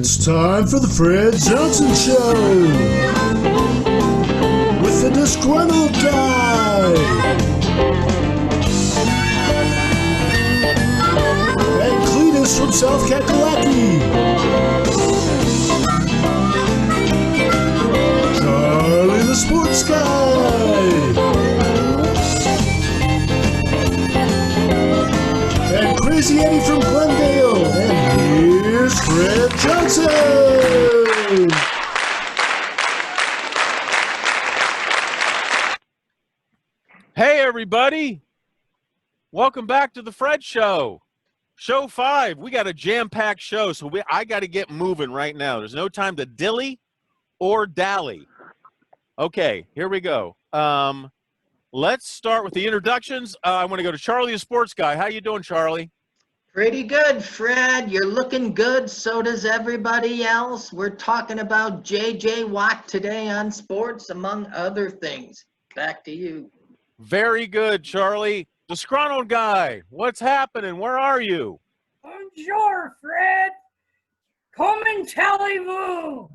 It's time for the Fred Johnson Show with the Disgruntled Guy and Cletus from South Kakalaki, Charlie the Sports Guy, and Crazy Eddie from Glendale, and here's Fred Johnson! Hey everybody! Welcome back to the Fred Show. Show 5. We got a jam-packed show, so I got to get moving right now. There's no time to dilly or dally. Okay, here we go. Let's start with the introductions. I want to go to Charlie the Sports Guy. How you doing, Charlie? Pretty good, Fred. You're looking good. So does everybody else. We're talking about J.J. Watt today on sports, among other things. Back to you. Very good, Charlie. Disgruntled Guy, what's happening? Where are you? Bonjour, Fred. Comme allez-vous?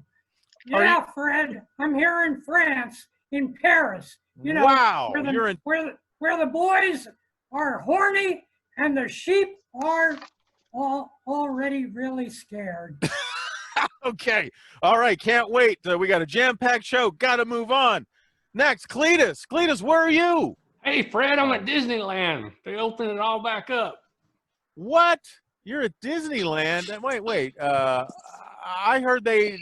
Yeah, Fred. I'm here in France, in Paris. You know, wow, where the boys are horny and the sheep are already really scared. Okay. All right. Can't wait. We got a jam-packed show. Got to move on. Next, Cletus. Cletus, where are you? Hey, Fred, I'm at Disneyland. They opened it all back up. What? You're at Disneyland? Wait. I heard they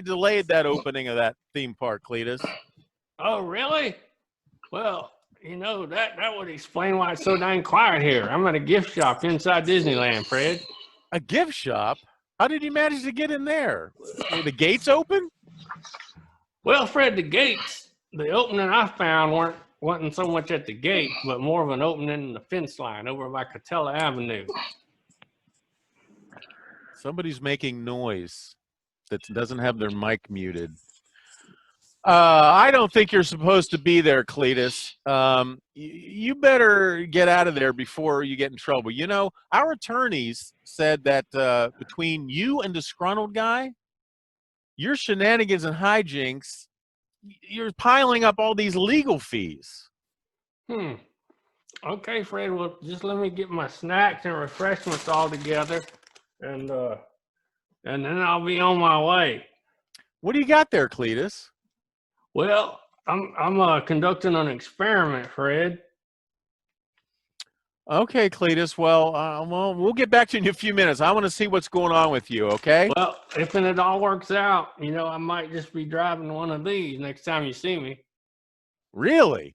delayed that opening of that theme park, Cletus. Oh, really? Well, you know, that would explain why it's so dang quiet here. I'm at a gift shop inside Disneyland, Fred. A gift shop? How did you manage to get in there? Were the gates open? Well, Fred, the opening I found wasn't so much at the gate, but more of an opening in the fence line over by Catella Avenue. Somebody's making noise that doesn't have their mic muted. I don't think you're supposed to be there, Cletus. You better get out of there before you get in trouble. You know, our attorneys said that between you and Disgruntled Guy, your shenanigans and hijinks, you're piling up all these legal fees. Okay, Fred, well, just let me get my snacks and refreshments all together, and then I'll be on my way. What do you got there, Cletus? Well, I'm conducting an experiment, Fred. Okay, Cletus. Well, we'll get back to you in a few minutes. I want to see what's going on with you, okay? Well, if it all works out, you know, I might just be driving one of these next time you see me. Really?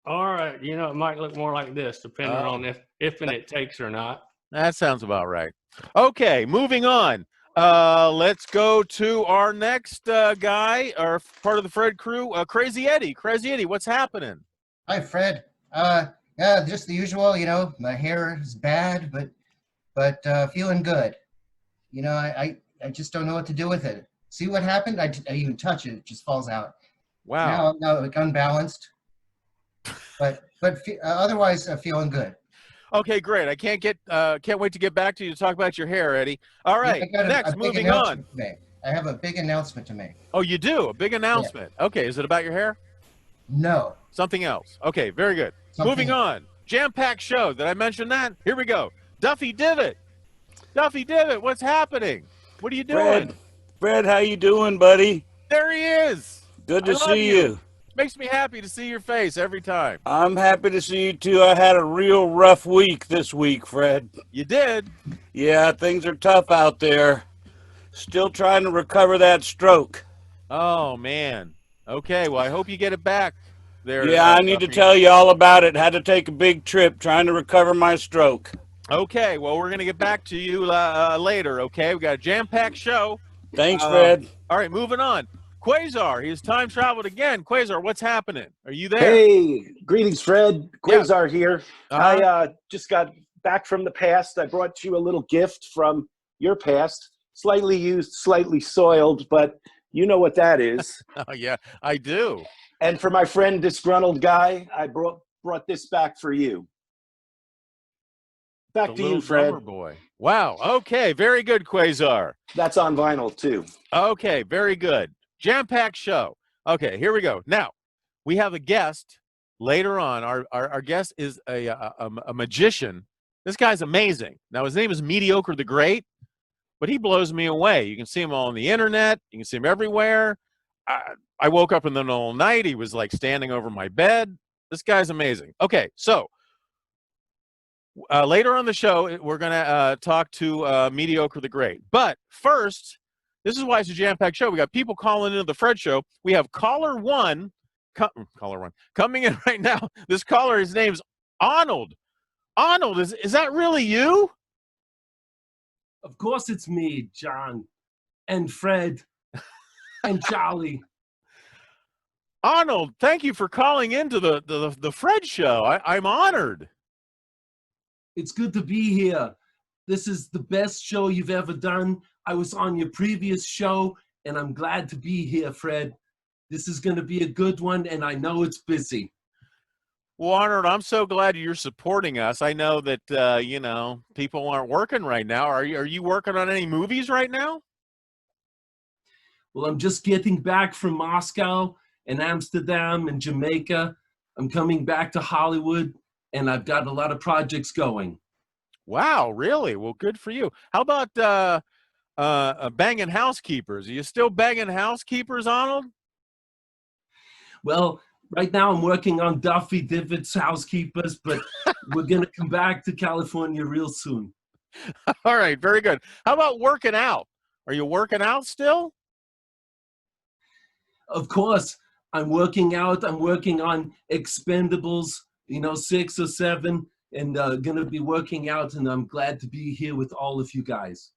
All right. You know, it might look more like this, depending on if it takes or not. That sounds about right. Okay, moving on. Let's go to our next guy, or part of the Fred crew, Crazy Eddie. Crazy Eddie, what's happening? Hi, Fred. Yeah, just the usual. You know, my hair is bad, but feeling good. You know, I just don't know what to do with it. See what happened? I even touch it; it just falls out. Wow. Now like unbalanced. But otherwise, feeling good. Okay, great. I can't wait to get back to you to talk about your hair, Eddie. All right, next, moving on. I have a big announcement to make. Oh, you do? A big announcement. Yeah. Okay, is it about your hair? No. Something else. Okay, very good. Moving on. Jam-packed show. Did I mention that? Here we go. Duffy Divot. Duffy Divot, what's happening? What are you doing? Fred, how you doing, buddy? There he is. Good to see you. Makes me happy to see your face every time. I'm happy to see you, too. I had a real rough week this week, Fred. You did? Yeah, things are tough out there. Still trying to recover that stroke. Oh, man. Okay, well, I hope you get it back there. Yeah, I need to tell you all about it. Had to take a big trip trying to recover my stroke. Okay, well, we're going to get back to you later, okay? We got a jam-packed show. Thanks, Fred. All right, moving on. Quazar, he's time traveled again. Quazar, what's happening? Are you there? Hey, greetings, Fred. Quazar here. I just got back from the past. I brought you a little gift from your past. Slightly used, slightly soiled, but you know what that is. Oh, yeah, I do. And for my friend Disgruntled Guy, I brought this back for you. Back to you, Fred. Boy. Wow. Okay. Very good, Quazar. That's on vinyl too. Okay. Very good. Jam-packed show. Okay. Here we go. Now, we have a guest later on. Our guest is a magician. This guy's amazing. Now, his name is Mediocre the Great, but he blows me away. You can see him all on the internet. You can see him everywhere. I woke up in the middle of the night. He was like standing over my bed. This guy's amazing. Okay, so later on the show, we're going to talk to Mediocre the Great. But first, this is why it's a jam-packed show. We got people calling into the Fred Show. We have caller one coming in right now. This caller, his name's Arnold. Arnold, is that really you? Of course it's me, John, and Fred, and Charlie. Arnold, thank you for calling into the Fred Show. I'm honored. It's good to be here. This is the best show you've ever done. I was on your previous show, and I'm glad to be here, Fred. This is going to be a good one, and I know it's busy. Well, Arnold, I'm so glad you're supporting us. I know that, people aren't working right now. Are you working on any movies right now? Well, I'm just getting back from Moscow and Amsterdam and Jamaica. I'm coming back to Hollywood, and I've got a lot of projects going. Wow, really? Well, good for you. How about banging housekeepers? Are you still banging housekeepers, Arnold? Well, right now I'm working on Duffy Divot's Housekeepers, but we're going to come back to California real soon. All right, very good. How about working out? Are you working out still? Of course, I'm working out. I'm working on Expendables, 6 or 7, and going to be working out, and I'm glad to be here with all of you guys.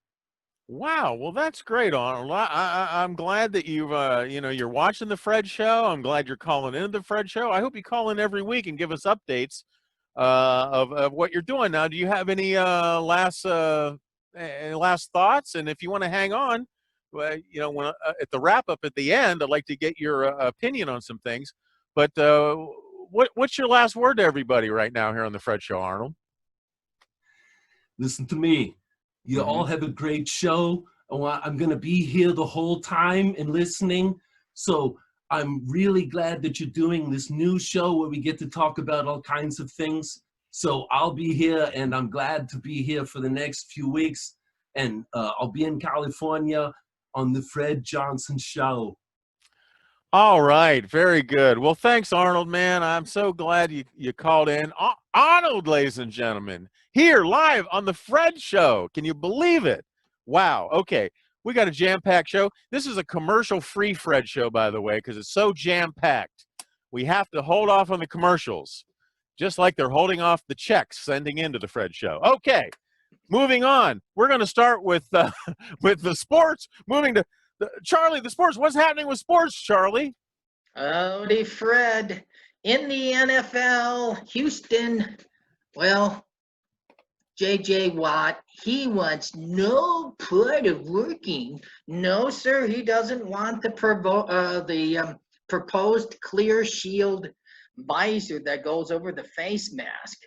Wow, well, that's great, Arnold. I'm glad that you're watching the Fred Show. I'm glad you're calling into the Fred Show. I hope you call in every week and give us updates of what you're doing. Now, do you have any last thoughts? And if you want to hang on, when at the wrap up at the end, I'd like to get your opinion on some things. But what's your last word to everybody right now here on the Fred Show, Arnold? Listen to me. You all have a great show. I'm going to be here the whole time and listening. So I'm really glad that you're doing this new show where we get to talk about all kinds of things. So I'll be here, and I'm glad to be here for the next few weeks. And I'll be in California on the Fred Johnson Show. All right, very good. Well, thanks, Arnold, man. I'm so glad you called in. Arnold, ladies and gentlemen, here live on the Fred Show. Can you believe it? Wow. Okay, we got a jam-packed show. This is a commercial-free Fred Show, by the way, because it's so jam-packed. We have to hold off on the commercials, just like they're holding off the checks sending into the Fred Show. Okay, moving on. We're going to start with the sports. Moving to Charlie, the sports. What's happening with sports, Charlie? Howdy, Fred. In the NFL, Houston, well, J.J. Watt, he wants no part of working. No, sir, he doesn't want the proposed clear shield visor that goes over the face mask.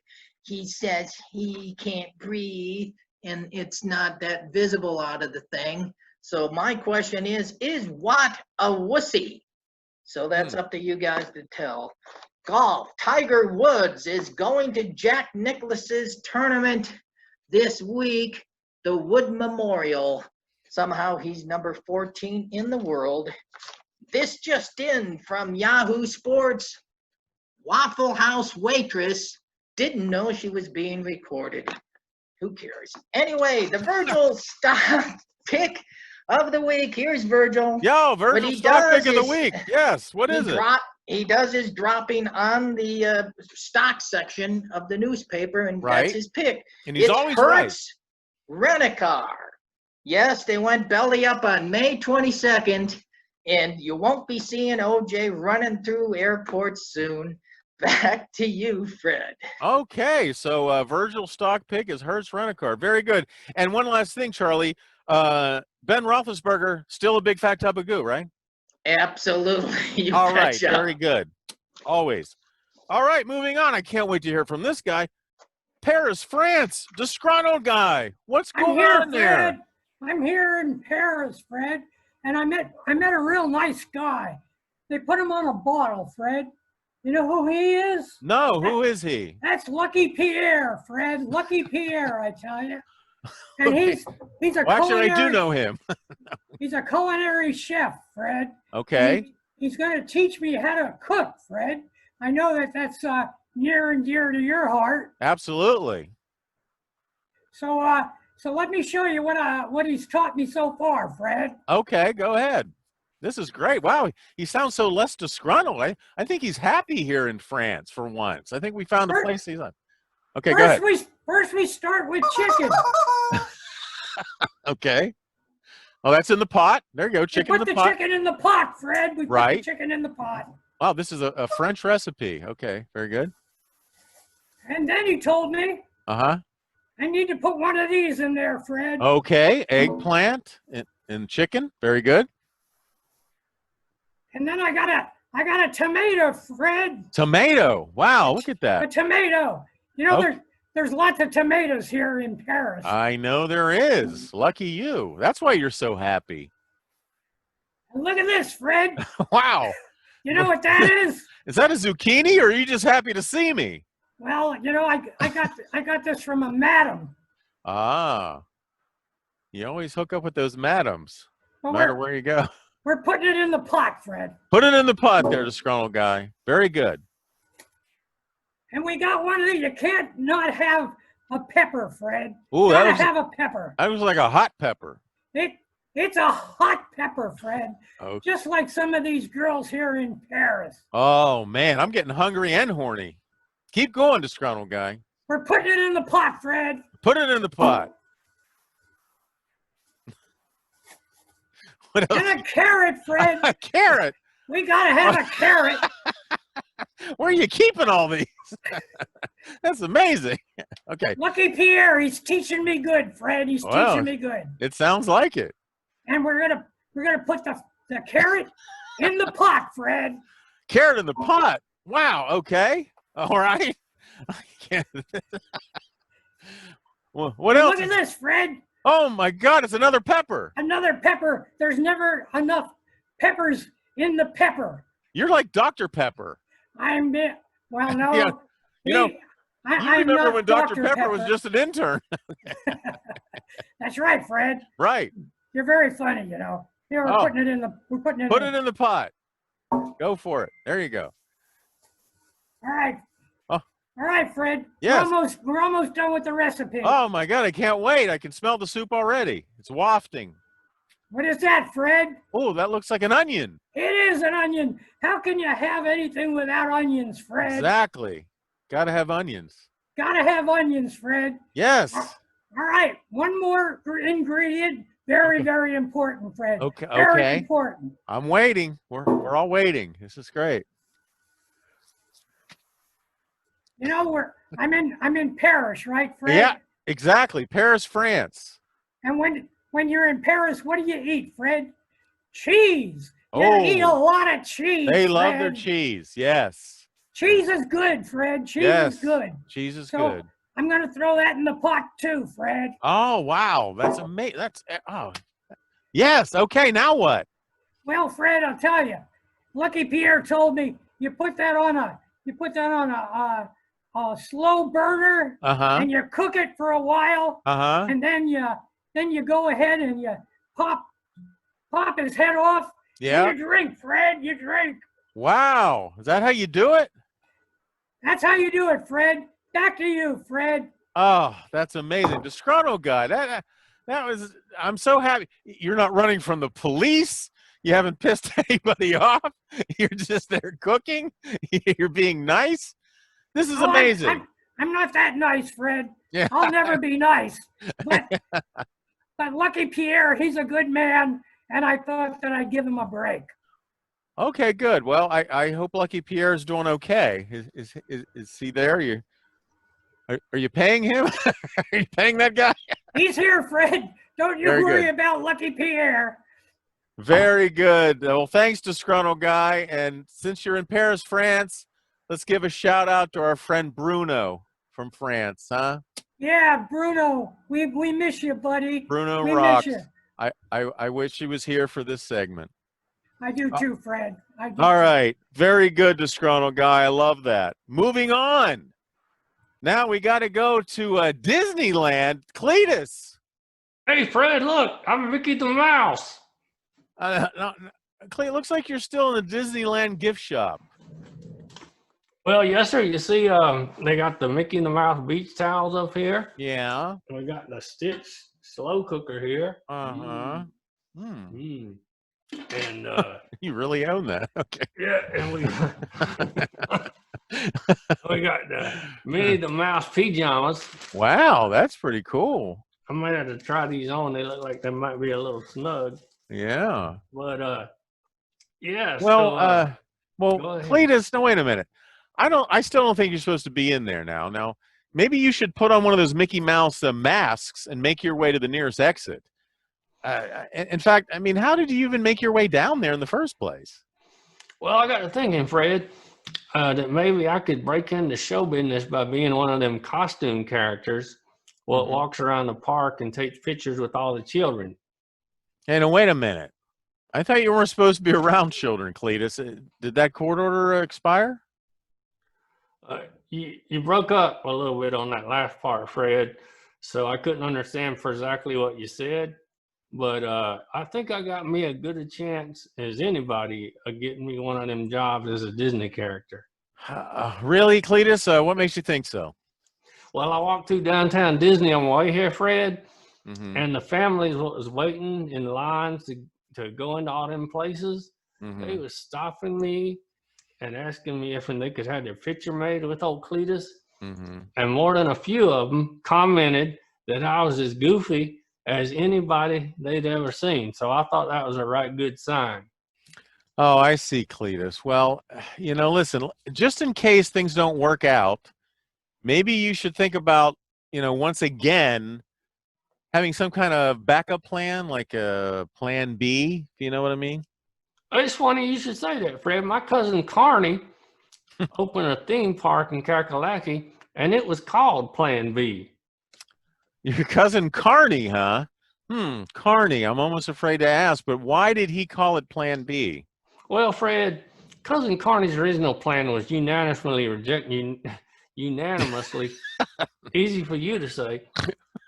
He says he can't breathe, and it's not that visible out of the thing. So my question is Watt a wussy? So that's up to you guys to tell. Golf, Tiger Woods is going to Jack Nicklaus's tournament this week, the Wood Memorial. Somehow he's number 14 in the world. This just in from Yahoo Sports. Waffle House waitress didn't know she was being recorded. Who cares? Anyway, the Virgil stock pick of the week. Here's Virgil. Yo, Virgil stock pick of the week. Yes, what is it? He does his dropping on the stock section of the newspaper, and that's his pick. And he's always right. Rent-A-Car. Yes, they went belly up on May 22nd, and you won't be seeing OJ running through airports soon. Back to you, Fred. Okay, so Virgil's stock pick is Hertz Rent-A-Car. Very good. And one last thing, Charlie. Ben Roethlisberger, still a big fat tub of goo, right? Absolutely. All right, very good. Always. All right, moving on. I can't wait to hear from this guy. Paris, France. Disgruntled Guy. What's I'm going here, on there? Fred. I'm here in Paris, Fred, and I met a real nice guy. They put him on a bottle, Fred. You know who he is? No, who is he? That's Lucky Pierre, Fred. Lucky Pierre, I tell you. And he's a Well, actually, I do culinary. know him. He's a culinary chef, Fred. Okay. He's going to teach me how to cook, Fred. I know that's near and dear to your heart. Absolutely. So let me show you what he's taught me so far, Fred. Okay, go ahead. This is great. Wow, he sounds so less disgruntled. I think he's happy here in France for once. I think we found a place he's on. Okay, go ahead. First we start with chicken. Okay. Oh, that's in the pot. There you go. Chicken in the pot. Put the chicken in the pot, Fred. We put Right. the chicken in the pot. Wow, this is a French recipe. Okay, very good. And then he told me Uh-huh. I need to put one of these in there, Fred. Okay, eggplant and chicken. Very good. And then I got a tomato, Fred. Tomato. Wow, look at A that. tomato. You know, Okay. there's lots of tomatoes here in Paris. I know there is. Lucky you. That's why you're so happy. And look at this, Fred. Wow. You know what that is? Is that a zucchini or are you just happy to see me? Well, you know, I got this from a madam. Ah. You always hook up with those madams, no But matter where you go. we're putting it in the pot, Fred. Put it in the pot there, Disgruntled Guy. Very good. And we got one of these. You can't not have a pepper, Fred. Ooh, Gotta have a pepper. that was like a hot pepper. It's a hot pepper, Fred. Okay. Just like some of these girls here in Paris. Oh, man, I'm getting hungry and horny. Keep going, Disgruntled Guy. We're putting it in the pot, Fred. Put it in the pot. What else? And a carrot, Fred. A carrot. We gotta have a carrot. Where are you keeping all these? That's amazing. Okay. Lucky Pierre, he's teaching me good, Fred. He's Wow. teaching me good. It sounds like it. And we're gonna put the carrot in the pot, Fred. Carrot in the pot. Wow. Okay. All right. I can't. Well, what else? Look at this, Fred. Oh my God! It's another pepper. Another pepper. There's never enough peppers in the pepper. You're like Dr. Pepper. Well, no. Yeah, you know, I'm you remember not when Dr. Pepper was just an intern? That's right, Fred. Right. You're very funny, you know. Here we're Oh. putting it in the. We're putting it. Put it in the pot. Go for it. There you go. All right. Oh. All right, Fred. Yes. We're almost done with the recipe. Oh my God! I can't wait. I can smell the soup already. It's wafting. What is that, Fred? Oh, that looks like an onion. It is an onion. How can you have anything without onions, Fred? Exactly. Got to have onions. Gotta have onions, Fred. Yes. All right. One more ingredient. Very, very important, Fred. Okay. Very Okay. important. I'm waiting. We're all waiting. This is great. You know, I'm in Paris, right, Fred? Yeah. Exactly. Paris, France. And when you're in Paris, what do you eat, Fred? Cheese. You Oh. eat a lot of cheese. They love their Fred. cheese. Yes. Cheese is good, Fred. Cheese Yes. is good. Cheese is So, good. I'm gonna throw that in the pot too, Fred. Oh wow, that's amazing. That's oh. Yes. Okay. Now what? Well, Fred, I'll tell you. Lucky Pierre told me you put that on a slow burner Uh huh. and you cook it for a while, Uh huh. and then you go ahead and you pop his head off. Yeah. And you drink, Fred. You drink. Wow. Is that how you do it? That's how you do it, Fred. Back to you, Fred. Oh, that's amazing. Disgruntled Guy. That was. I'm so happy. You're not running from the police. You haven't pissed anybody off. You're just there cooking. You're being nice. This is Oh, amazing. I'm not that nice, Fred. Yeah. I'll never be nice. But Lucky Pierre, he's a good man, and I thought that I'd give him a break. Okay, good. Well, I hope Lucky Pierre's doing okay. Is he there? Are you paying him? Are you paying that guy? He's here, Fred. Don't you Very worry good. about Lucky Pierre. Very good. Well, thanks, Disgruntled Guy. And since you're in Paris, France, let's give a shout out to our friend Bruno. from France, huh? Yeah, Bruno, we miss you, buddy. Bruno we rocks. Miss you. I wish he was here for this segment. I do too, Fred. I do All too. right. Very good, Disgruntled Guy. I love that. Moving on. Now we got to go to Disneyland. Cletus. Hey, Fred, look, I'm Mickey the Mouse. It looks like you're still in the Disneyland gift shop. Well, yes, sir. You see, they got the Mickey and the Mouse beach towels up here. Yeah. And we got the Stitch slow cooker here. Uh-huh. And You really own that. Okay. yeah, and we we got the Minnie the Mouse pajamas. Wow, that's pretty cool. I might have to try these on. They look like they might be a little snug. Yeah. But yeah. Well, go ahead. Cletus, no, wait a minute. I still don't think you're supposed to be in there now. Now, maybe you should put on one of those Mickey Mouse masks and make your way to the nearest exit. In fact, I mean, how did you even make your way down there in the first place? Well, I got to thinking, Fred, that maybe I could break into show business by being one of them costume characters what walks around the park and takes pictures with all the children. Hey, now, wait a minute. I thought you weren't supposed to be around children, Cletus. Did that court order expire? You broke up a little bit on that last part, Fred, so I couldn't understand for exactly what you said. But I think I got me as good a chance as anybody of getting me one of them jobs as a Disney character. Really, Cletus? What makes you think so? Well, I walked through downtown Disney on my way here, Fred, Mm-hmm. and the families was waiting in lines to go into all them places. Mm-hmm. They was stopping me and asking me if they could have their picture made with old Cletus. Mm-hmm. And more than a few of them commented that I was as goofy as anybody they'd ever seen. So I thought that was a right good sign. Oh, I see, Cletus. Well, listen, just in case things don't work out, maybe you should think about, once again, having some kind of backup plan, like a plan B, if you know what I mean? It's funny you should say that, Fred. My cousin Carney opened a theme park in Kakalaki, and it was called Plan B. Your cousin Carney, huh? Carney, I'm almost afraid to ask, but why did he call it Plan B? Well, Fred, cousin Carney's original plan was unanimously easy for you to say,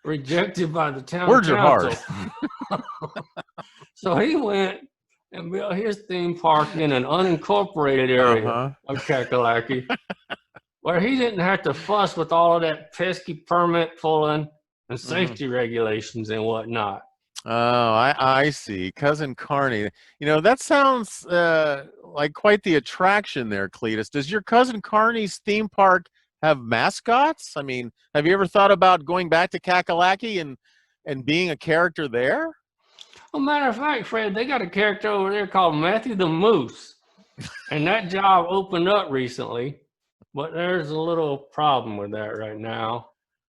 rejected by the town Words are council. hard. So he went and built his theme park in an unincorporated area of Kakalaki, where he didn't have to fuss with all of that pesky permit pulling and safety regulations and whatnot. Oh, I see. Cousin Carney. That sounds like quite the attraction there, Cletus. Does your cousin Carney's theme park have mascots? I mean, have you ever thought about going back to Kakalaki and being a character there? Well, matter of fact, Fred, they got a character over there called Matthew the Moose. And that job opened up recently, but there's a little problem with that right now.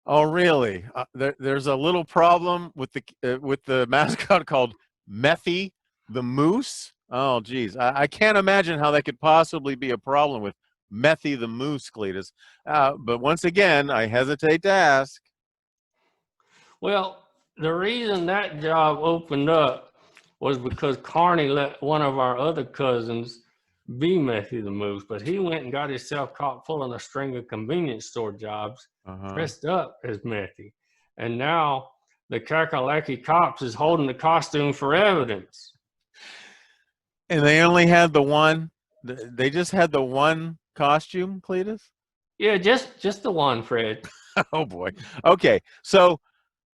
Oh, really? There's a little problem with the mascot called Methy the Moose? Oh, geez. I can't imagine how that could possibly be a problem with Methy the Moose, Cletus. But once again, I hesitate to ask. Well, the reason that job opened up was because Carney let one of our other cousins be Methy the Moose, but he went and got himself caught pulling a string of convenience store jobs dressed up as Methy. And now the Kakalaki cops is holding the costume for evidence. And they only had the one? They just had the one costume, Cletus? Yeah, just the one, Fred. Oh, boy. Okay, so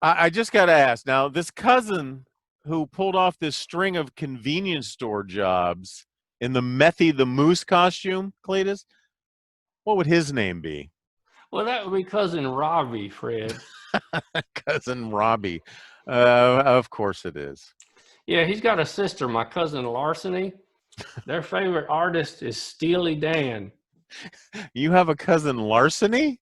I just got to ask. Now, this cousin who pulled off this string of convenience store jobs in the Methy the Moose costume, Cletus, what would his name be? Well, that would be Cousin Robbie, Fred. Cousin Robbie. Of course it is. Yeah, he's got a sister, my cousin Larceny. Their favorite artist is Steely Dan. You have a cousin Larceny?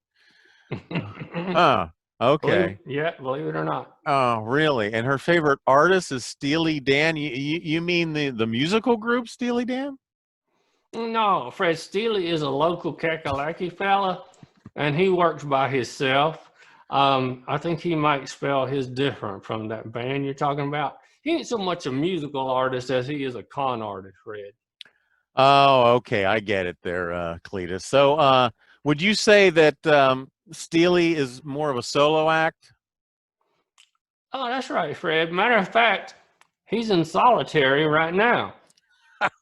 Okay. Believe it or not. Oh, really? And her favorite artist is Steely Dan? You mean the musical group Steely Dan? No, Fred, Steely is a local Kakalaki fella, and he works by himself. I think he might spell his different from that band you're talking about. He ain't so much a musical artist as he is a con artist, Fred. Oh, okay. I get it there, Cletus. So would you say that Steely is more of a solo act? Oh, that's right, Fred. Matter of fact, he's in solitary right now.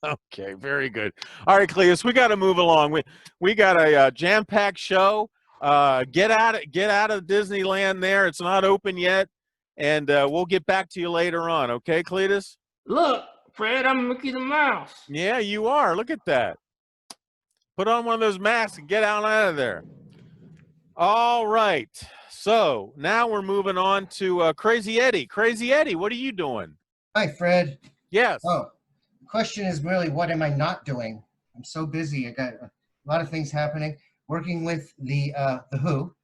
Okay, very good. All right, Cletus, we got to move along. We got a jam-packed show. Get out of Disneyland there. It's not open yet, and we'll get back to you later on. Okay, Cletus? Look, Fred, I'm Mickey the Mouse. Yeah, you are. Look at that. Put on one of those masks and get out of there. All right. So now we're moving on to Crazy Eddie. Crazy Eddie, what are you doing? Hi, Fred. Yes. Oh, the question is really, what am I not doing? I'm so busy. I got a lot of things happening. Working with the WHO.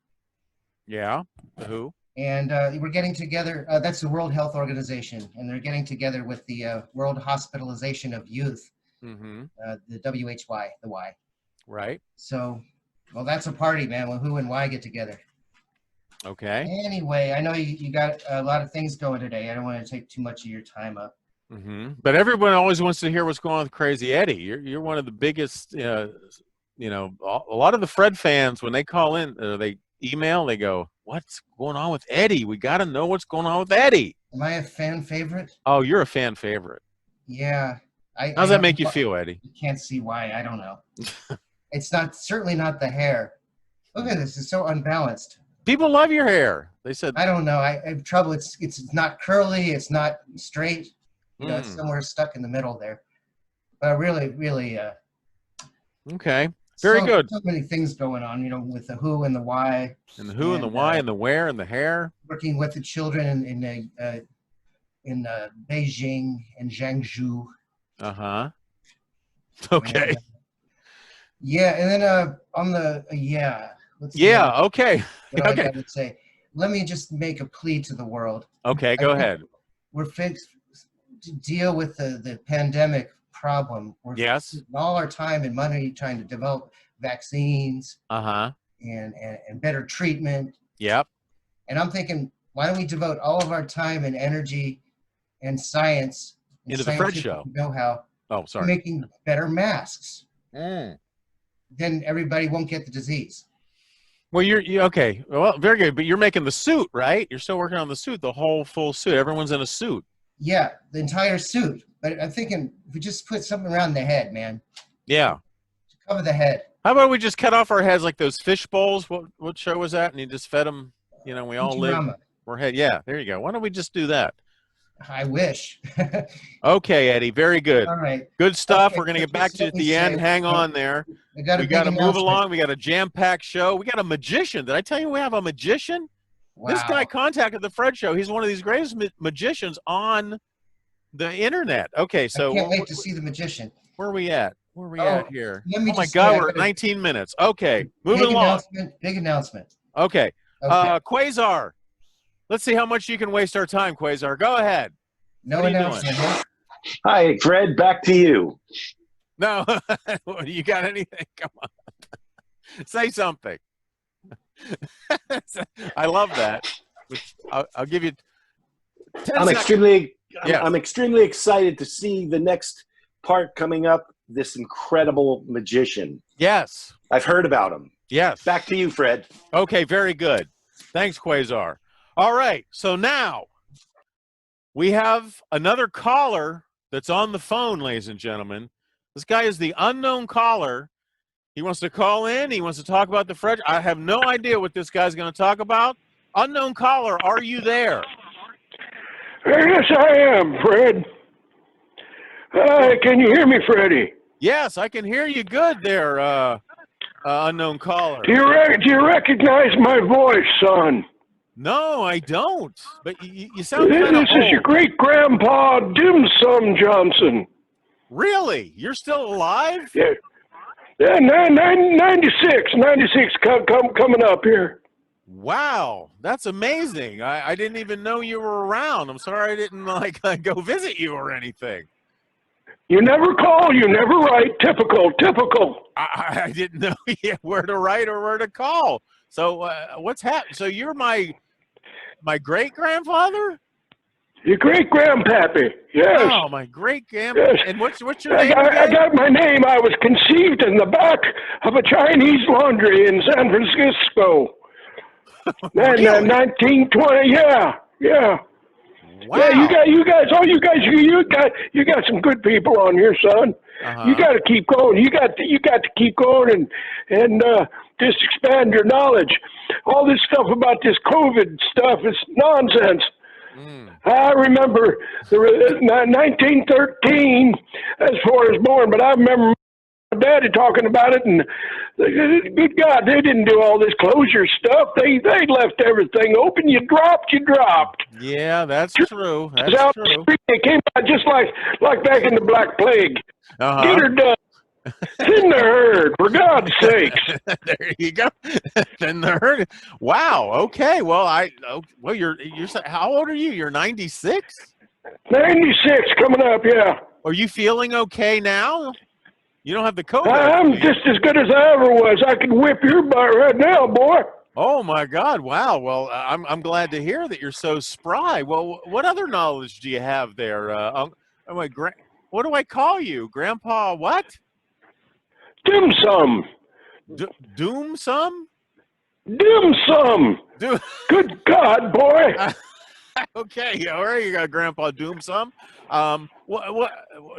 Yeah, the WHO. And we're getting together. That's the World Health Organization, and they're getting together with the World Hospitalization of Youth, Mm-hmm. the WHY, the Y. Right. So, well, that's a party, man. When WHO and Y get together. Okay. Anyway, I know you got a lot of things going today. I don't want to take too much of your time up. Mm-hmm. But everyone always wants to hear what's going on with Crazy Eddie. You're one of the biggest. A lot of the Fred fans, when they call in, they email, they go, "What's going on with Eddie? We got to know what's going on with Eddie." Am I a fan favorite? Oh, you're a fan favorite. Yeah. How does that make you feel, Eddie? You can't see why. I don't know. It's certainly not the hair. Look at this. It's so unbalanced. People love your hair. They said. I don't know. I have trouble. It's not curly. It's not straight. You know, it's somewhere stuck in the middle there. But really, okay. Very good. So many things going on, with the WHO and the Y. And the WHO and the Y and the where and the hair. Working with the children in Beijing and Jiangsu. Uh-huh. Okay. And, and then on the okay. What okay. I got to say. Let me just make a plea to the world. Okay, go ahead. We're fixed to deal with the pandemic problem. We're yes. all our time and money trying to develop vaccines. Uh-huh. And better treatment. Yep. And I'm thinking, why don't we devote all of our time and energy and science into the Fred Show know-how to making better masks? Then everybody won't get the disease. Well, you're okay. Well, very good. But you're making the suit, right? You're still working on the suit, the whole full suit. Everyone's in a suit. Yeah, the entire suit. But I'm thinking if we just put something around the head, man. Yeah. Cover the head. How about we just cut off our heads like those fish bowls? What show was that? And you just fed them. We all live. We're head. Yeah, there you go. Why don't we just do that? I wish. Okay, Eddie. Very good. All right. Good stuff. Okay, We're going to get back to you at the end. Hang on there. We got to move along. We got a jam-packed show. We got a magician. Did I tell you we have a magician? Wow. This guy contacted the Fred Show. He's one of these greatest magicians on the internet. Okay, so I can't wait to see the magician. Where are we at? Where are we at here? Oh my God, we're at 19 minutes. Okay, moving along. Big announcement. Okay. Quazar. Let's see how much you can waste our time, Quazar. Go ahead. No announcement. Hi, Fred. Back to you. No. You got anything? Come on. Say something. I love that. I'll give you 10 seconds. I'm extremely excited to see the next part coming up. This incredible magician. Yes. I've heard about him. Yes. Back to you, Fred. Okay, very good. Thanks, Quazar. All right, so now we have another caller that's on the phone, ladies and gentlemen. This guy is the unknown caller. He wants to call in. He wants to talk about the Fred. I have no idea what this guy's going to talk about. Unknown caller, are you there? Yes, I am, Fred. Can you hear me, Freddie? Yes, I can hear you good there, unknown caller. Do you recognize my voice, son? No, I don't. But you sound kind of This is your great-grandpa, Dim Sum Johnson. Really? You're still alive? Yeah. 96 coming up here. Wow, that's amazing. I didn't even know you were around. I'm sorry I didn't go visit you or anything. You never call, you never write. Typical, typical. I didn't know where to write or where to call. So what's happened? So you're my great-grandfather? Your great-grandpappy, yes. Oh, my great-grand. Yes. And what's your name I again? got my name. I was conceived in the back of a Chinese laundry in San Francisco. Really? 1920, yeah. Wow. Yeah, you guys, you got some good people on here, son. You got to keep going. You got to keep going and just expand your knowledge. All this stuff about this COVID stuff is nonsense. I remember 1913 as far as born, but I remember my daddy talking about it, and good God, they didn't do all this closure stuff. They left everything open. You dropped. Yeah, that's true. Out That's the true. street, they came out just like back in the Black Plague. Get her done. Thin the herd, for God's sakes. There you go. Thin the herd. Wow. Okay. Well, you're how old are you? You're 96? 96 coming up, yeah. Are you feeling okay now? You don't have the COVID. I'm just as good as I ever was. I could whip your butt right now, boy. Oh my God! Wow. Well, I'm glad to hear that you're so spry. Well, what other knowledge do you have there? What do I call you, Grandpa? What? Dim sum. Doom sum? Dim sum. Good God, boy. Okay. All right. You got Grandpa Doom sum. What?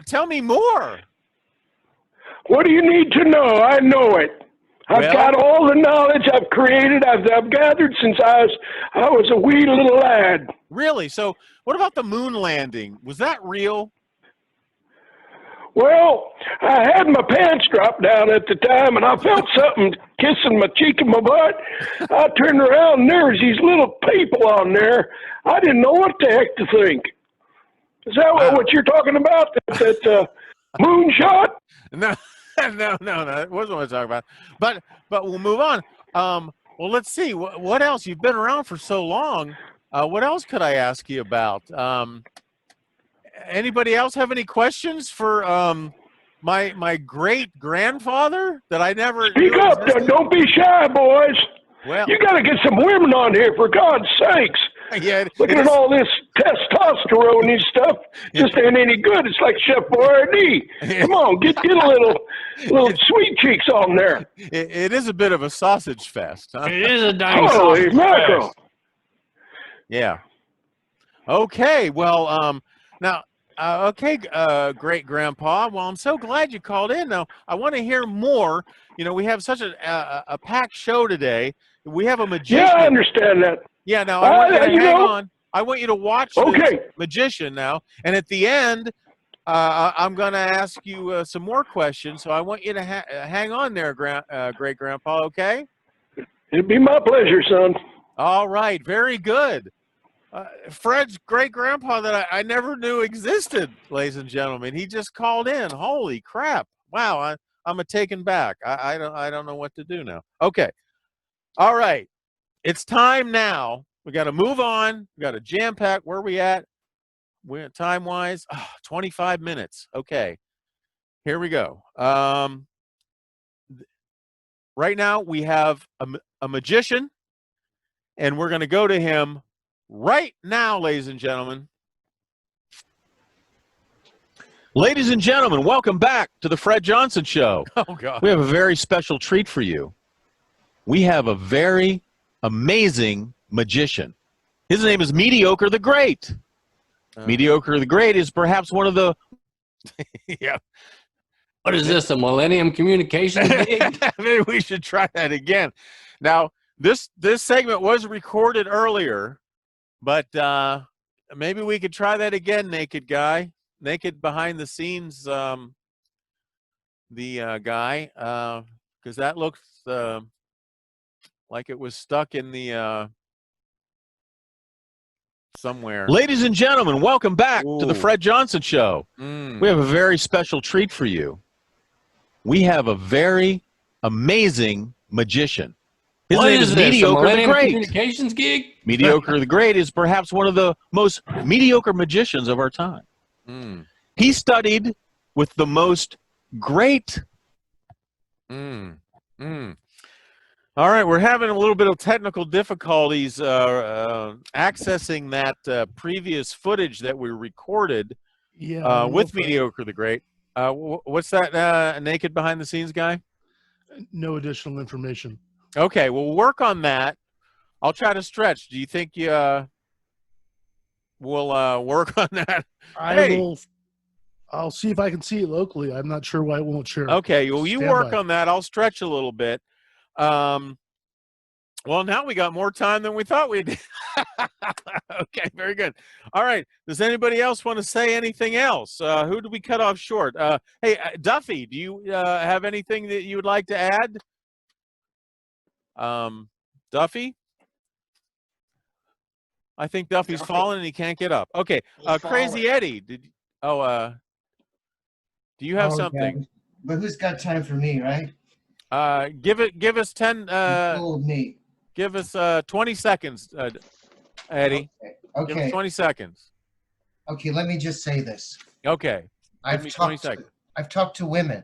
Tell me more. What do you need to know? I know it. I've got all the knowledge I've created. I've gathered since I was a wee little lad. Really? So, what about the moon landing? Was that real? Well, I had my pants dropped down at the time, and I felt something kissing my cheek and my butt. I turned around, and there was these little people on there. I didn't know what the heck to think. Is that what you're talking about? That moonshot? No, no, that wasn't what I was talking about. But we'll move on. Well, let's see. What else? You've been around for so long. What else could I ask you about? Anybody else have any questions for my great grandfather that I never Speak up! Don't be shy, boys. Well, you got to get some women on here, for God's sakes. Yeah, looking at all this testosterone and stuff just ain't any good. It's like Chef Boyardee. Come on, get a little sweet cheeks on there. It is a bit of a sausage fest, huh? It is a dang Holy sausage mackerel. fest. Yeah. Okay. Well, now, okay, great grandpa. Well, I'm so glad you called in. Now, I want to hear more. You know, we have such a packed show today. We have a magician. Yeah, I understand that. Yeah. Now, I want you to hang on. I want you to watch this magician now, and at the end, I'm going to ask you some more questions. So I want you to hang on there, great grandpa. Okay. It'd be my pleasure, son. All right. Very good. Fred's great-grandpa that I never knew existed, ladies and gentlemen. He just called in. Holy crap. Wow, I'm taken back. I don't know what to do now. Okay. All right. It's time now. We got to move on. We got to jam-pack. Where are we at? We're time-wise? 25 minutes. Okay. Here we go. Right now, we have a magician, and we're going to go to him right now, ladies and gentlemen. Ladies and gentlemen, welcome back to the Fred Johnson Show. Oh, God. We have a very special treat for you. We have a very amazing magician. His name is Mediocre the Great. Mediocre the Great is perhaps one of the... yeah. What is this, a Millennium Communications gig? Maybe we should try that again. Now, this segment was recorded earlier, but maybe we could try that again, Naked Guy. Naked behind the scenes, the guy, because that looks like it was stuck in the somewhere. Ladies and gentlemen, welcome back to the Fred Johnson Show. We have a very special treat for you. We have a very amazing magician. His name is Mediocre the Great. Communications gig? Mediocre the Great is perhaps one of the most mediocre magicians of our time. He studied with the most great. All right, we're having a little bit of technical difficulties accessing that previous footage that we recorded with Mediocre the Great. What's that naked behind the scenes guy? No additional information. Okay, we'll work on that. I'll try to stretch. Do you think you will work on that? I'll see if I can see it locally. I'm not sure why it won't share. Okay, well, you Stand work by. on that. I'll stretch a little bit. Well, now we got more time than we thought we did. Okay, very good. All right. Does anybody else want to say anything else? Who did we cut off short? Hey, Duffy, do you have anything that you would like to add? Duffy? I think Duffy's fallen and he can't get up. Okay. Crazy Eddie, do you have something? Yeah. But who's got time for me, right? Give us 10 You fooled me. give us 20 seconds, Eddie. Okay. Give us 20 seconds. Okay, let me just say this. Okay. Give me 20 seconds. I've talked to women.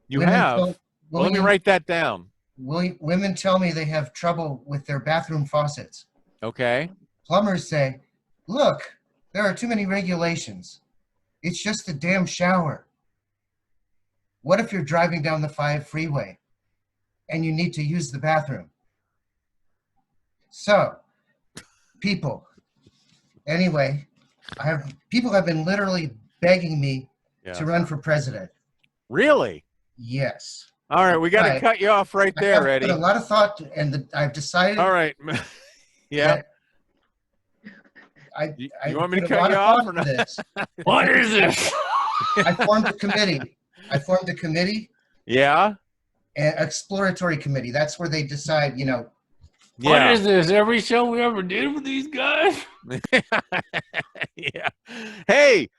You Women have? tell- Well, let me write that down. Women tell me they have trouble with their bathroom faucets. Okay. Plumbers say, look, there are too many regulations. It's just a damn shower. What if you're driving down the 5 freeway and you need to use the bathroom? So, people, anyway, people have been literally begging me to run for president. Really? Yes. All right, we got to cut you off right there, Eddie. I've put a lot of thought, and I've decided. All right. Yeah. You want me to cut you off or not? What is this? I formed a committee. Yeah. An exploratory committee. That's where they decide, What is this? Every show we ever did with these guys? Yeah. Hey,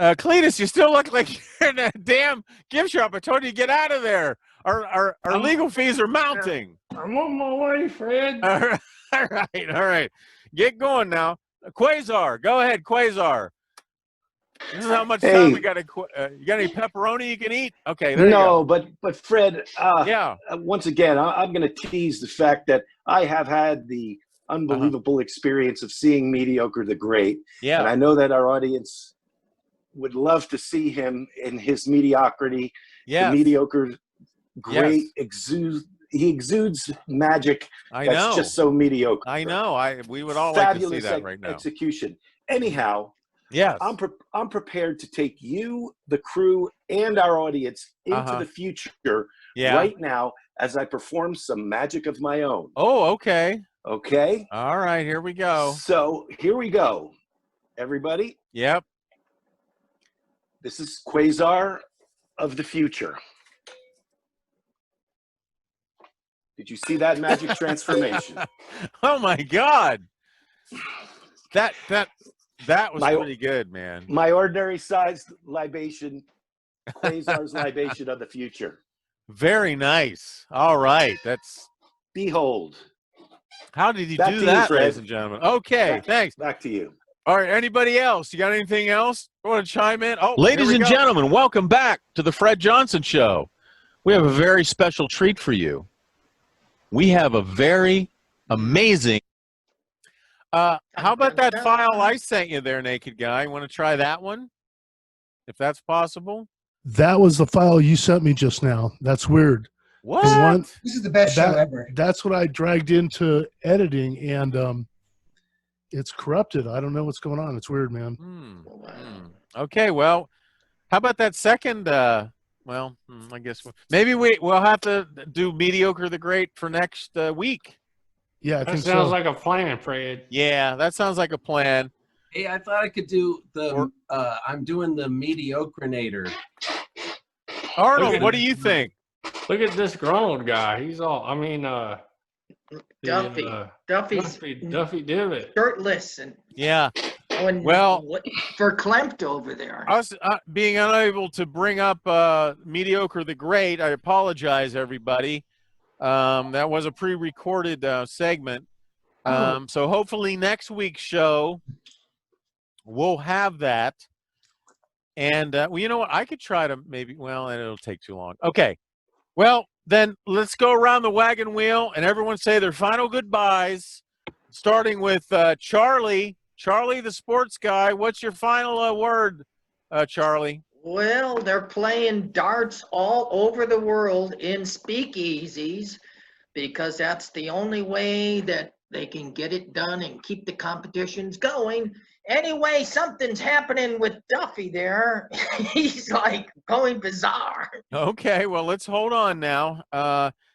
Cletus, you still look like you're in a damn gift shop. I told you to get out of there. Our legal fees are mounting. I'm on my way, Fred. All right. Get going now. Quazar, go ahead, Quazar. This is how much time we got. You got any pepperoni you can eat? Okay, there you go. but Fred, once again, I'm going to tease the fact that I have had the unbelievable experience of seeing Mediocre the Great. Yeah. And I know that our audience would love to see him in his mediocrity. Yes. The Mediocre Great Yes. He exudes magic that's just so mediocre. I know. We would all Fabulous like to see that right now. Execution. Anyhow, yes, I'm prepared to take you, the crew, and our audience into the future right now as I perform some magic of my own. Oh, okay. Okay. All right, here we go. So here we go, everybody. Yep. This is Quazar of the future. Did you see that magic transformation? Oh my God. That was pretty good, man. My ordinary sized libation, Quasar's libation of the future. Very nice. All right. Behold. How did you Back do to that, you, Fred. ladies and gentlemen? Okay, thanks. Back to you. All right, anybody else? You got anything else? Want to chime in? Oh, ladies and gentlemen, welcome back to the Fred Johnson Show. We have a very special treat for you. We have a very amazing. How about that file I sent you there, Naked Guy? Want to try that one? If that's possible. That was the file you sent me just now. That's weird. What? This is the best show ever. That's what I dragged into editing, and it's corrupted. I don't know what's going on. It's weird, man. Okay, well, how about that second? Well, I guess maybe we'll have to do Mediocre the Great for next week. Yeah, I That think sounds so. like a plan, Fred. Yeah, that sounds like a plan. Hey, I thought I could do the. I'm doing the Mediocrenator. Arnold, what do you think? Look at this Disgruntled Guy. He's all. I mean, Duffy's Duffy Divot. shirtless and verklempt over there. Us being unable to bring up Mediocre the Great, I apologize, everybody. That was a pre-recorded segment. So hopefully next week's show we'll have that. And well, you know what? I could try to maybe. Well, and it'll take too long. Okay. Well, then let's go around the wagon wheel and everyone say their final goodbyes, starting with Charlie. Charlie, the sports guy. What's your final word, Charlie? Well, they're playing darts all over the world in speakeasies because that's the only way that they can get it done and keep the competitions going. Anyway, something's happening with Duffy there. He's like going bizarre. Okay, well, let's hold on now.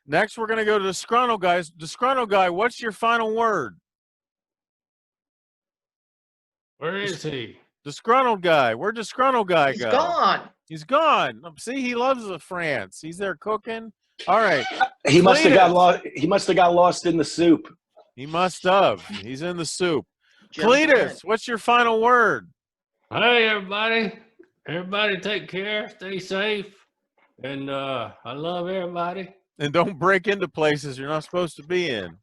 Next, we're going to go to Disgruntled Guy. Disgruntled Guy, what's your final word? Where is he? Disgruntled Guy. Where'd Disgruntled Guy He's go? gone. He's gone. See, he loves France. He's there cooking. All right. He must have Cletus. got lost. He must have got lost in the soup. He must have. He's in the soup. Jump Cletus, in. what's your final word? Hey, everybody. Everybody take care. Stay safe. And I love everybody. And don't break into places you're not supposed to be in.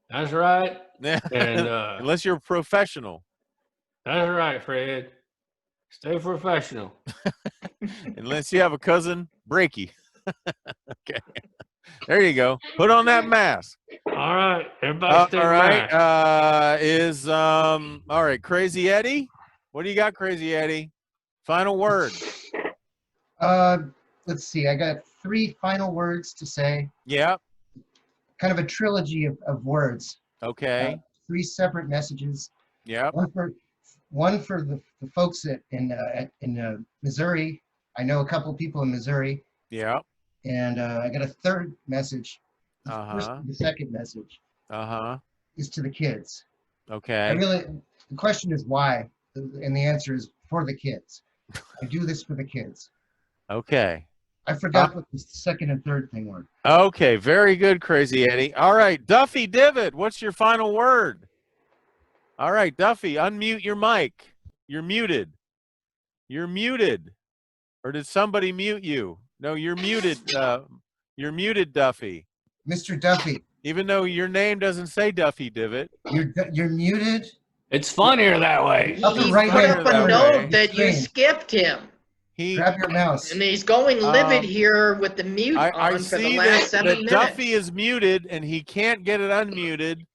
That's right. Yeah. And Unless you're a professional. that's right, Fred. Stay professional. Unless you have a cousin, breaky. Okay. There you go. Put on that mask. All right. Everybody stay All right. masked. All right, Crazy Eddie? What do you got, Crazy Eddie? Final word. Let's see. I got 3 final words to say. Yeah. Kind of a trilogy of words. Okay. 3 separate messages. Yeah. One for the folks in Missouri. I know a couple people in Missouri. Yeah. And I got a 3rd message. Uh-huh. The second message Uh-huh. is to the kids. Okay. The question is why, and the answer is for the kids. I do this for the kids. Okay. I forgot what the second and third thing were. Okay. Very good, Crazy Eddie. All right. Duffy Divot, what's your final word? All right, Duffy, unmute your mic. You're muted. You're muted. Or did somebody mute you? No, you're muted. You're muted, Duffy. Mr. Duffy. Even though your name doesn't say Duffy Divot. You're muted. It's funnier that way. He's Upper right put hand up a that note way. that you Screen. skipped him. Grab your mouse. And he's going livid here with the mute I on for the see last that 7 minutes. Duffy is muted and he can't get it unmuted.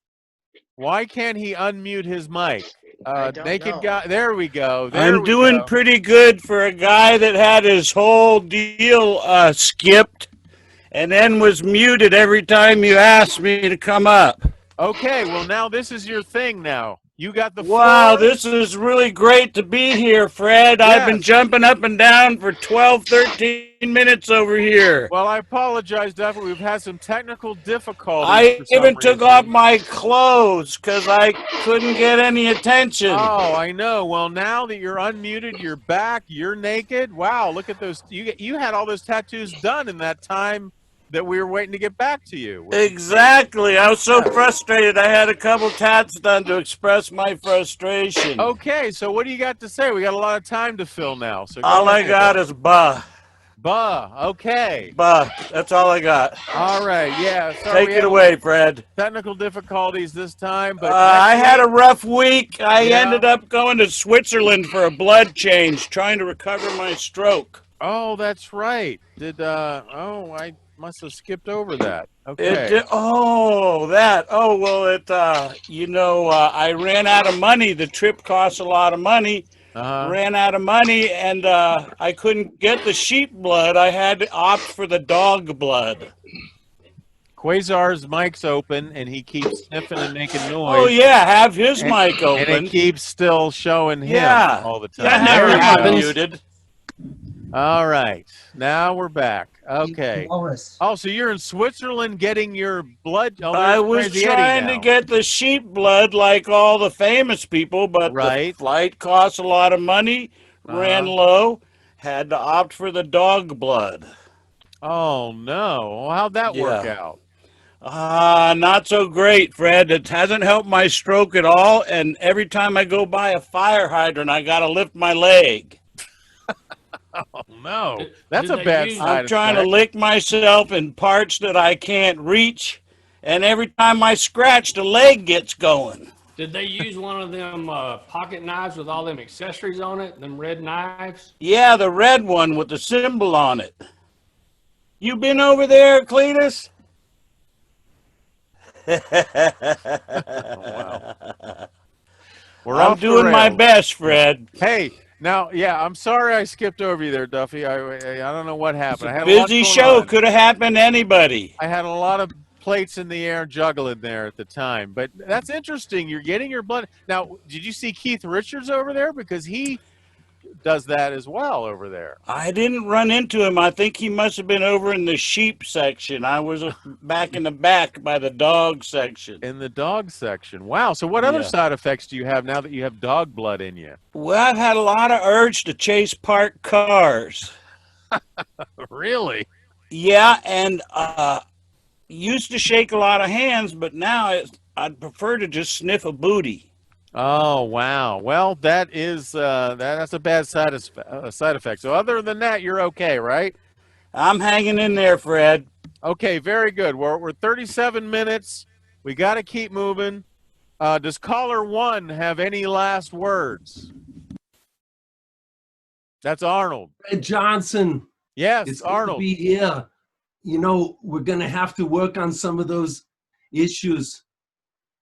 Why can't he unmute his mic? I don't Naked know. Guy. There we go. I'm doing pretty good for a guy that had his whole deal skipped and then was muted every time you asked me to come up. Okay, well now this is your thing now. You got the Wow, floor. this is really great to be here, Fred. I've been Yes. jumping up and down for 12, 13 minutes over here. Well, I apologize, Duffy. We've had some technical difficulties. I for some even took reason. off my clothes because I couldn't get any attention. Oh, I know. Well, now that you're unmuted, you're back. You're naked. Wow, look at those. You had all those tattoos done in that time that we were waiting to get back to you. Exactly. I was so frustrated. I had a couple tats done to express my frustration. Okay, so what do you got to say? We got a lot of time to fill now. So go All I ahead. got is bah. Okay. Bah. That's all I got. All right. Yeah. Sorry, Take we it had away, Fred. technical difficulties this time, but I next had a week- rough week. I Yeah. ended up going to Switzerland for a blood change, trying to recover my stroke. Oh, that's right. I must have skipped over that. Okay. I ran out of money. The trip cost a lot of money. Ran out of money, and I couldn't get the sheep blood. I had to opt for the dog blood. Quazar's mic's open, and he keeps sniffing and making noise. Oh yeah, have his mic And open. it keeps still showing him Yeah. all the time. That There never we go. happens. Muted. All right. Now we're back. Okay. Walrus. Oh, so you're in Switzerland getting your blood. Oh, I there's was Crazy Eddie trying to now. get the sheep blood like all the famous people, but Right. the flight cost a lot of money, ran Uh-huh. low, had to opt for the dog blood. Oh, no. Well, how'd that work Yeah. out? Not so great, Fred. It hasn't helped my stroke at all, and every time I go by a fire hydrant, I gotta lift my leg. Oh, no. That's Did a they bad use- side I'm trying to effect. lick myself in parts that I can't reach, and every time I scratch, the leg gets going. Did they use one of them pocket knives with all them accessories on it? Them red knives? Yeah, the red one with the symbol on it. You been over there, Cletus? Wow. We're I'm off the doing my rails. best, Fred. Hey, now, yeah, I'm sorry I skipped over you there, Duffy. I don't know what It's happened. I a had a lot busy going show. on. Could have happened to anybody. I had a lot of plates in the air juggling there at the time. But that's interesting. You're getting your blood. Now, did you see Keith Richards over there? Because he does that as well over there. I didn't run into him. I think he must have been over in the sheep section. I was back in the back by the dog section. In the dog section. Wow. So what other side effects do you have now that you have dog blood in you? Well, I've had a lot of urge to chase parked cars. Really? Yeah, and used to shake a lot of hands, but now I'd prefer to just sniff a booty. Oh, wow. Well, that is that's a bad side effect. So other than that, you're okay, right? I'm hanging in there, Fred. Okay, very good. We're 37 minutes. We got to keep moving. Does caller 1 have any last words? That's Arnold. Fred Johnson. Yes, It's Arnold. good to be here. You know, we're going to have to work on some of those issues.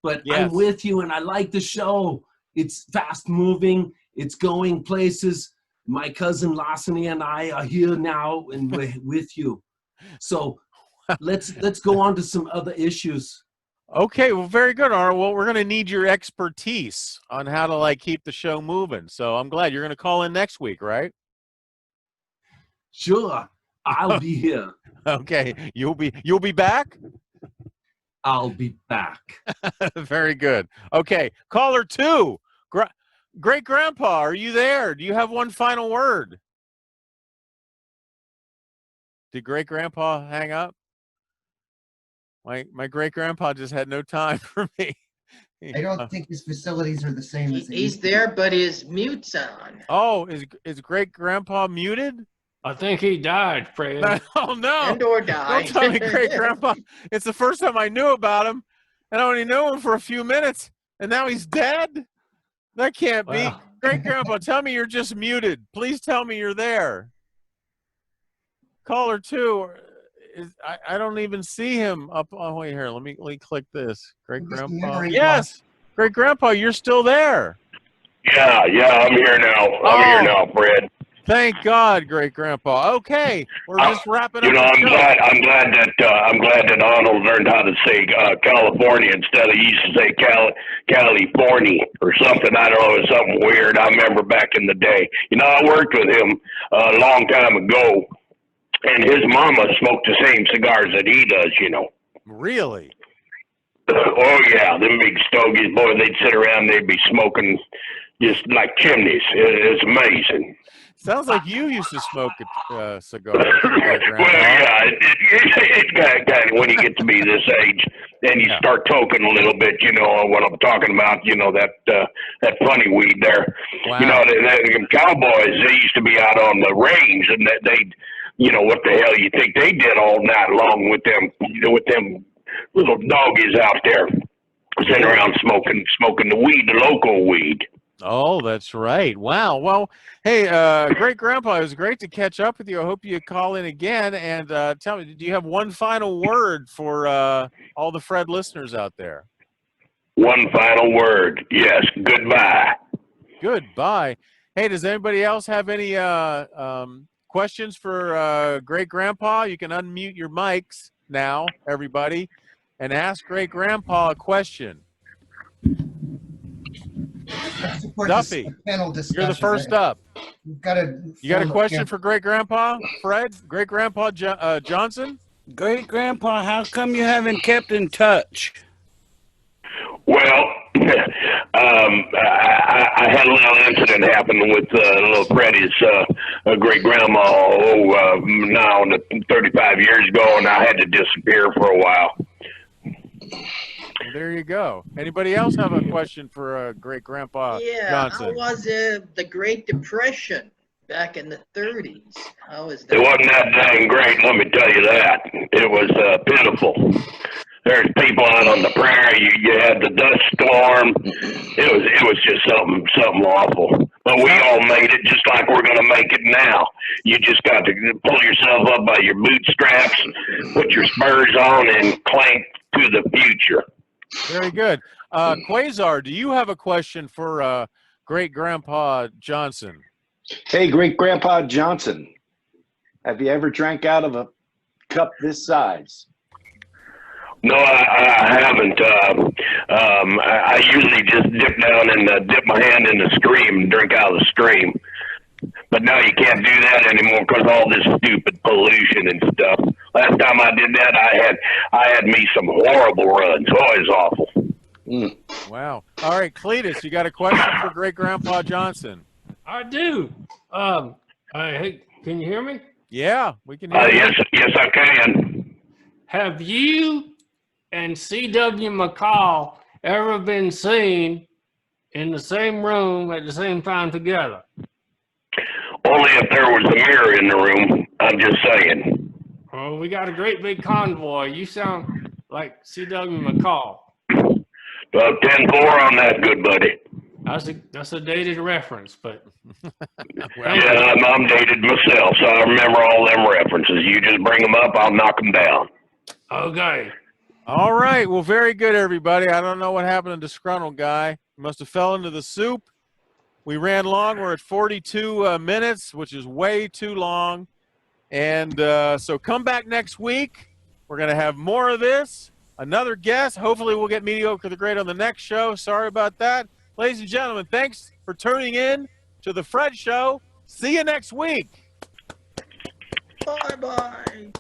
But Yes. I'm with you, and I like the show. It's fast moving. It's going places. My cousin Larceny and I are here now, and we're with you. So let's go on to some other issues. Okay, well, very good, Arnold. Well, we're going to need your expertise on how to keep the show moving. So I'm glad you're going to call in next week, right? Sure, I'll be here. Okay, you'll be back? I'll be back. Very good. Okay, caller 2, Great Grandpa, are you there? Do you have one final word? Did Great Grandpa hang up? My great grandpa just had no time for me. I don't think his facilities are the same as He's there, but his mute's on. Oh, is Great Grandpa muted? I think he died, Fred. Oh no! And or died. Don't tell me Great Grandpa. It's the first time I knew about him, and I only knew him for a few minutes, and now he's dead? That can't be. Wow. Great Grandpa, tell me you're just muted. Please tell me you're there. Caller 2, I don't even see him up. Oh, wait, here. Let me click this. Great Grandpa. Yes, Great Grandpa, you're still there. Yeah, I'm here now. I'm here now, Fred. Thank God, Great Grandpa. Okay, we're just wrapping up. You know, the I'm show. glad that Arnold learned how to say California instead of he used to say California or something. I don't know, it was something weird. I remember back in the day. You know, I worked with him a long time ago, and his mama smoked the same cigars that he does. You know. Really? Oh yeah, them big stogies, boy. They'd sit around, they'd be smoking just like chimneys. It's amazing. Sounds like you used to smoke a cigar. Well, yeah, it's kind of when you get to be this age, and you start toking a little bit. You know what I'm talking about. You know that funny weed there. Wow. You know, them cowboys. They used to be out on the range, and they'd, you know, what the hell you think they did all night long with them little doggies out there sitting around smoking the weed, the local weed. Oh, that's right. Wow. Well, hey, Great Grandpa, it was great to catch up with you. I hope you call in again and tell me, do you have one final word for all the Fred listeners out there? One final word. Yes. Goodbye. Goodbye. Hey, does anybody else have any questions for Great Grandpa? You can unmute your mics now, everybody, and ask Great Grandpa a question. Duffy, you're the first up. You got a question for Great Grandpa, Fred? Great Grandpa Johnson? Great Grandpa, how come you haven't kept in touch? Well, I had a little incident happen with little Freddie's great grandma now 35 years ago, and I had to disappear for a while. Well, there you go. Anybody else have a question for Great Grandpa Johnson? How was the Great Depression back in the 30s? How was that? It wasn't that dang great, let me tell you that. It was pitiful. There's people out on the prairie. You had the dust storm. It was just something awful. But we all made it just like we're going to make it now. You just got to pull yourself up by your bootstraps, put your spurs on, and clank to the future. Very good. Quazar, do you have a question for Great Grandpa Johnson? Hey, Great Grandpa Johnson, have you ever drank out of a cup this size? No, I haven't. I usually just dip down and dip my hand in the stream and drink out of the stream. But now you can't do that anymore because all this stupid pollution and stuff. Last time I did that, I had me some horrible runs. Always awful. Wow. All right, Cletus, you got a question for Great Grandpa Johnson? I do. Hey, can you hear me? Yeah, we can hear you. Yes, I can. Have you and C.W. McCall ever been seen in the same room at the same time together? Only if there was a mirror in the room. I'm just saying. Well, we got a great big convoy. You sound like C.W. McCall. 10-4 on that, good buddy. That's a dated reference, but yeah, I'm dated myself, so I remember all them references. You just bring them up, I'll knock them down. Okay. All right. Well, very good, everybody. I don't know what happened to Disgruntled Guy. He must have fell into the soup. We ran long. We're at 42 minutes, which is way too long. And so come back next week. We're going to have more of this. Another guest. Hopefully we'll get Mediocre the Great on the next show. Sorry about that. Ladies and gentlemen, thanks for tuning in to The Fred Show. See you next week. Bye-bye.